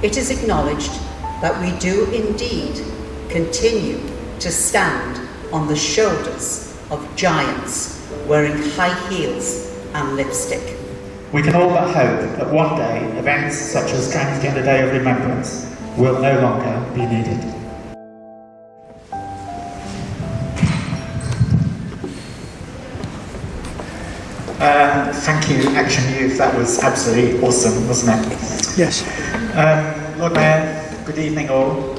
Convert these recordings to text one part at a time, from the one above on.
it is acknowledged that we do indeed continue to stand on the shoulders of giants wearing high heels and lipstick. We can all but hope that one day events such as Transgender Day of Remembrance will no longer be needed. Thank you, Action Youth. That was absolutely awesome, wasn't it? Yes. Lord Mayor, good evening all.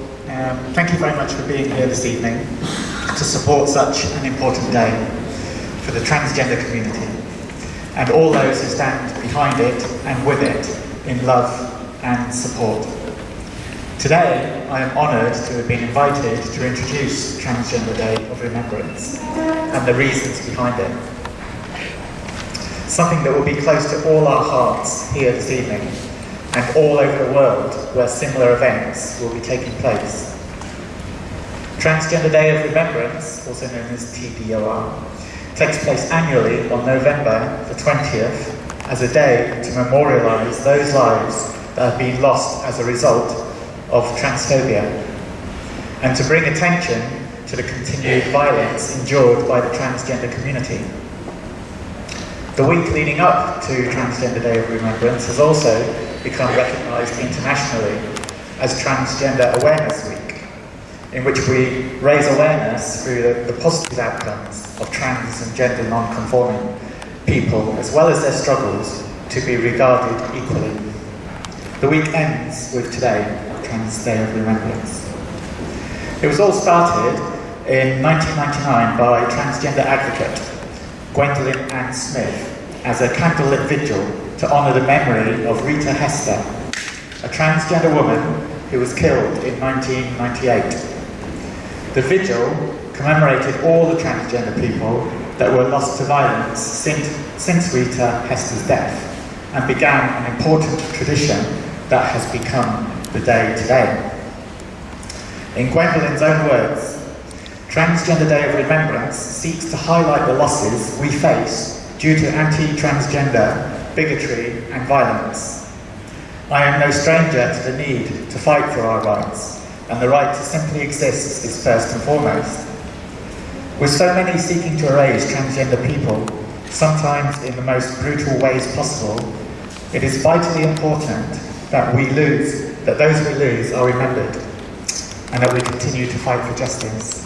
Thank you very much for being here this evening to support such an important day for the transgender community and all those who stand behind it and with it in love and support. Today, I am honoured to have been invited to introduce Transgender Day of Remembrance and the reasons behind it. Something that will be close to all our hearts here this evening and all over the world where similar events will be taking place. Transgender Day of Remembrance, also known as TDOR, takes place annually on November the 20th as a day to memorialise those lives that have been lost as a result of transphobia and to bring attention to the continued violence endured by the transgender community. The week leading up to Transgender Day of Remembrance has also become recognised internationally as Transgender Awareness Week, in which we raise awareness through the positive outcomes of trans and gender non-conforming people, as well as their struggles to be regarded equally. The week ends with today, Trans Day of Remembrance. It was all started in 1999 by transgender advocate Gwendolyn Ann Smith as a candlelit vigil to honour the memory of Rita Hester, a transgender woman who was killed in 1998. The vigil commemorated all the transgender people that were lost to violence since Rita Hester's death and began an important tradition that has become the day today. In Gwendolyn's own words, Transgender Day of Remembrance seeks to highlight the losses we face due to anti-transgender bigotry and violence. I am no stranger to the need to fight for our rights, and the right to simply exist is first and foremost. With so many seeking to erase transgender people, sometimes in the most brutal ways possible, it is vitally important that those we lose are remembered, and that we continue to fight for justice.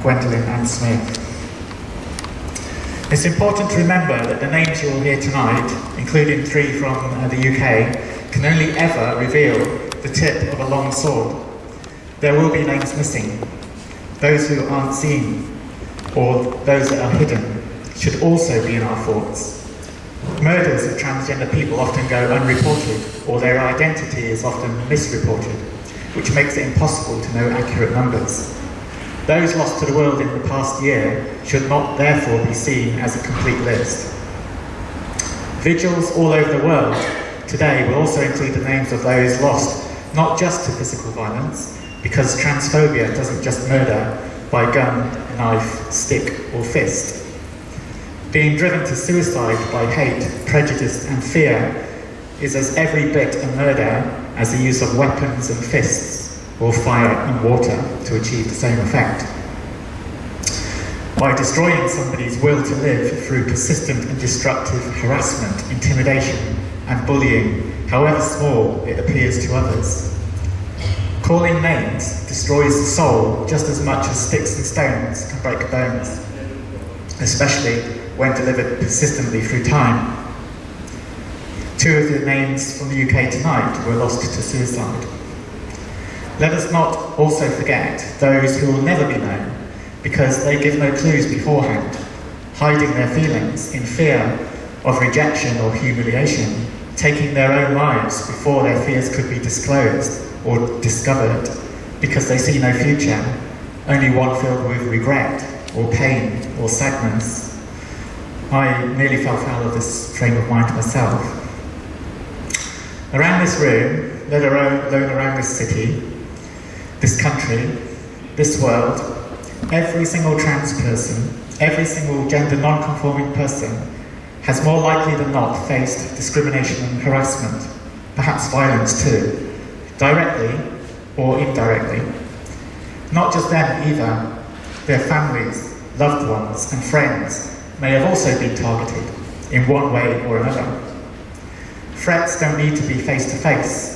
Gwendolyn Ann Smith. It's important to remember that the names you will hear tonight, including 3 from the UK, can only ever reveal the tip of a long sword. There will be names missing. Those who aren't seen, or those that are hidden, should also be in our thoughts. Murders of transgender people often go unreported, or their identity is often misreported, which makes it impossible to know accurate numbers. Those lost to the world in the past year should not therefore be seen as a complete list. Vigils all over the world today will also include the names of those lost not just to physical violence, because transphobia doesn't just murder by gun, knife, stick or fist. Being driven to suicide by hate, prejudice and fear is as every bit a murder as the use of weapons and fists or fire and water to achieve the same effect. By destroying somebody's will to live through persistent and destructive harassment, intimidation and bullying, however small it appears to others. Calling names destroys the soul just as much as sticks and stones can break bones, especially when delivered persistently through time. 2 of the names from the UK tonight were lost to suicide. Let us not also forget those who will never be known, because they give no clues beforehand, hiding their feelings in fear of rejection or humiliation, taking their own lives before their fears could be disclosed or discovered, because they see no future, only one filled with regret or pain or sadness. I nearly fell foul of this frame of mind myself. Around this room, let alone around this city, this country, this world, every single trans person, every single gender non-conforming person has more likely than not faced discrimination and harassment, perhaps violence too, directly or indirectly. Not just them either, their families, loved ones and friends may have also been targeted in one way or another. Threats don't need to be face-to-face.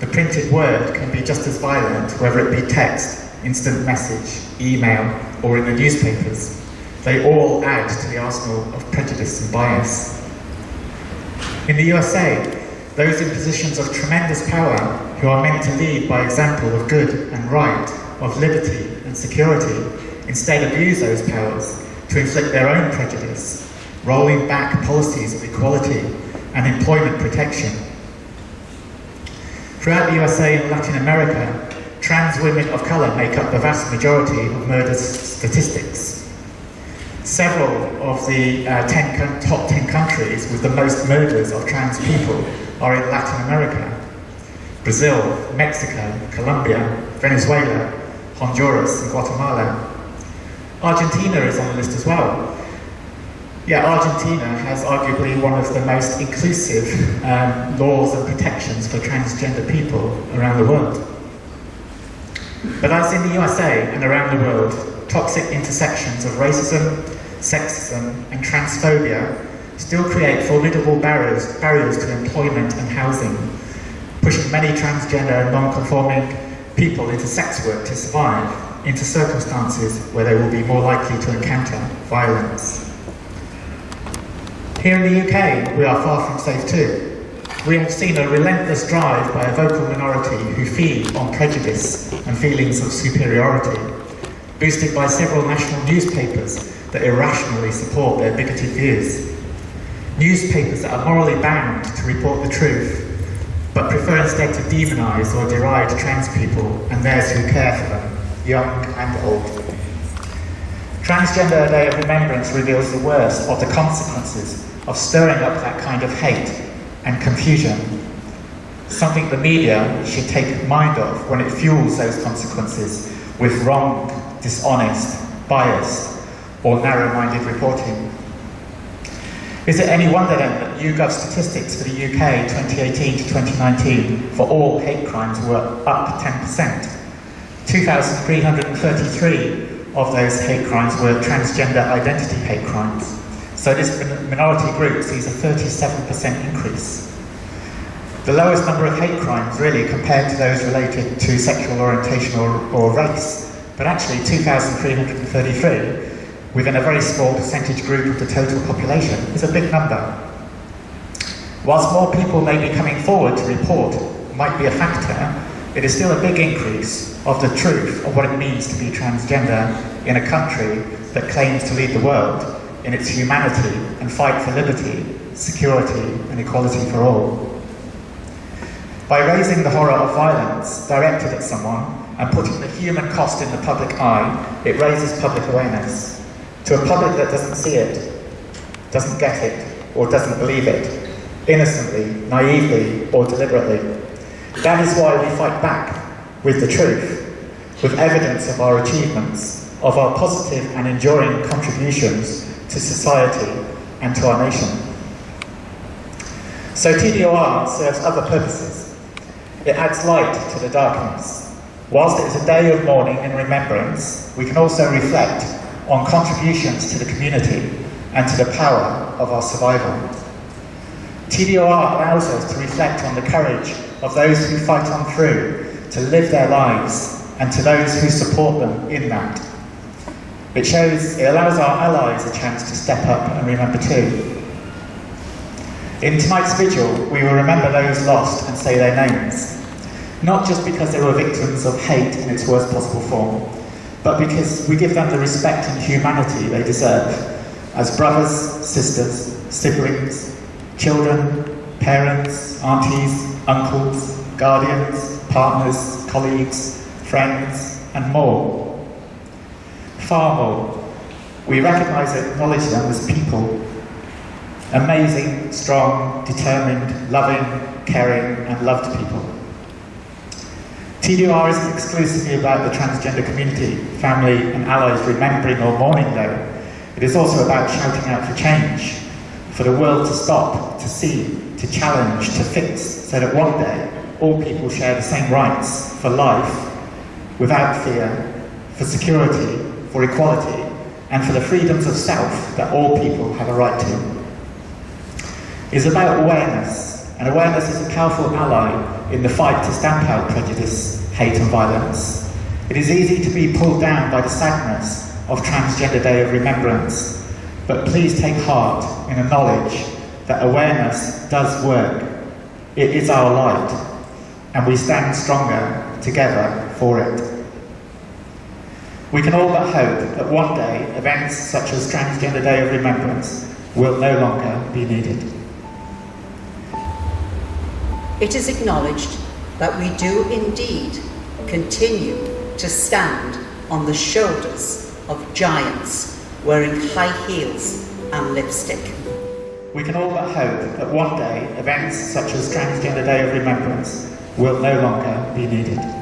The printed word can be just as violent, whether it be text, instant message, email, or in the newspapers. They all add to the arsenal of prejudice and bias. In the USA, those in positions of tremendous power who are meant to lead by example of good and right, of liberty and security, instead abuse those powers to inflict their own prejudice, rolling back policies of equality and employment protection. Throughout the USA and Latin America, trans women of colour make up the vast majority of murder statistics. Several of the top 10 countries with the most murders of trans people are in Latin America. Brazil, Mexico, Colombia, Venezuela, Honduras and Guatemala. Argentina is on the list as well. Yeah, Argentina has arguably one of the most inclusive laws and protections for transgender people around the world. But as in the USA and around the world, toxic intersections of racism, sexism and transphobia still create formidable barriers to employment and housing, pushing many transgender and non-conforming people into sex work to survive, into circumstances where they will be more likely to encounter violence. Here in the UK, we are far from safe too. We have seen a relentless drive by a vocal minority who feed on prejudice and feelings of superiority, boosted by several national newspapers that irrationally support their bigoted views. Newspapers that are morally bound to report the truth, but prefer instead to demonise or deride trans people and theirs who care for them, young and old. Transgender Day of Remembrance reveals the worst of the consequences of stirring up that kind of hate and confusion, something the media should take mind of when it fuels those consequences with wrong, dishonest, biased, or narrow-minded reporting. Is it any wonder then that YouGov statistics for the UK 2018 to 2019 for all hate crimes were up 10%? 2,333 of those hate crimes were transgender identity hate crimes. So this minority group sees a 37% increase. The lowest number of hate crimes really compared to those related to sexual orientation or race, but actually 2,333 within a very small percentage group of the total population is a big number. Whilst more people may be coming forward to report might be a factor, it is still a big increase of the truth of what it means to be transgender in a country that claims to lead the world in its humanity and fight for liberty, security and equality for all. By raising the horror of violence directed at someone and putting the human cost in the public eye, it raises public awareness. To a public that doesn't see it, doesn't get it, or doesn't believe it, innocently, naively, or deliberately. That is why we fight back with the truth, with evidence of our achievements, of our positive and enduring contributions to society and to our nation. So TDOR serves other purposes. It adds light to the darkness. Whilst it is a day of mourning and remembrance, we can also reflect on contributions to the community and to the power of our survival. TDOR allows us to reflect on the courage of those who fight on through to live their lives and to those who support them in that. It allows our allies a chance to step up and remember too. In tonight's vigil, we will remember those lost and say their names, not just because they were victims of hate in its worst possible form, but because we give them the respect and humanity they deserve as brothers, sisters, siblings, children, parents, aunties, uncles, guardians, partners, colleagues, friends, and more. Far more. We recognise and acknowledge them as people. Amazing, strong, determined, loving, caring, and loved people. TDOR isn't exclusively about the transgender community, family and allies remembering or mourning though. It is also about shouting out for change, for the world to stop, to see, to challenge, to fix, so that one day all people share the same rights for life, without fear, for security, for equality, and for the freedoms of self that all people have a right to. It's about awareness, and awareness is a powerful ally in the fight to stamp out prejudice, hate and violence. It is easy to be pulled down by the sadness of Transgender Day of Remembrance, but please take heart in the knowledge that awareness does work. It is our light, and we stand stronger together for it. We can all but hope that one day events such as Transgender Day of Remembrance will no longer be needed. It is acknowledged that we do indeed continue to stand on the shoulders of giants wearing high heels and lipstick. We can all but hope that one day events such as Transgender Day of Remembrance will no longer be needed.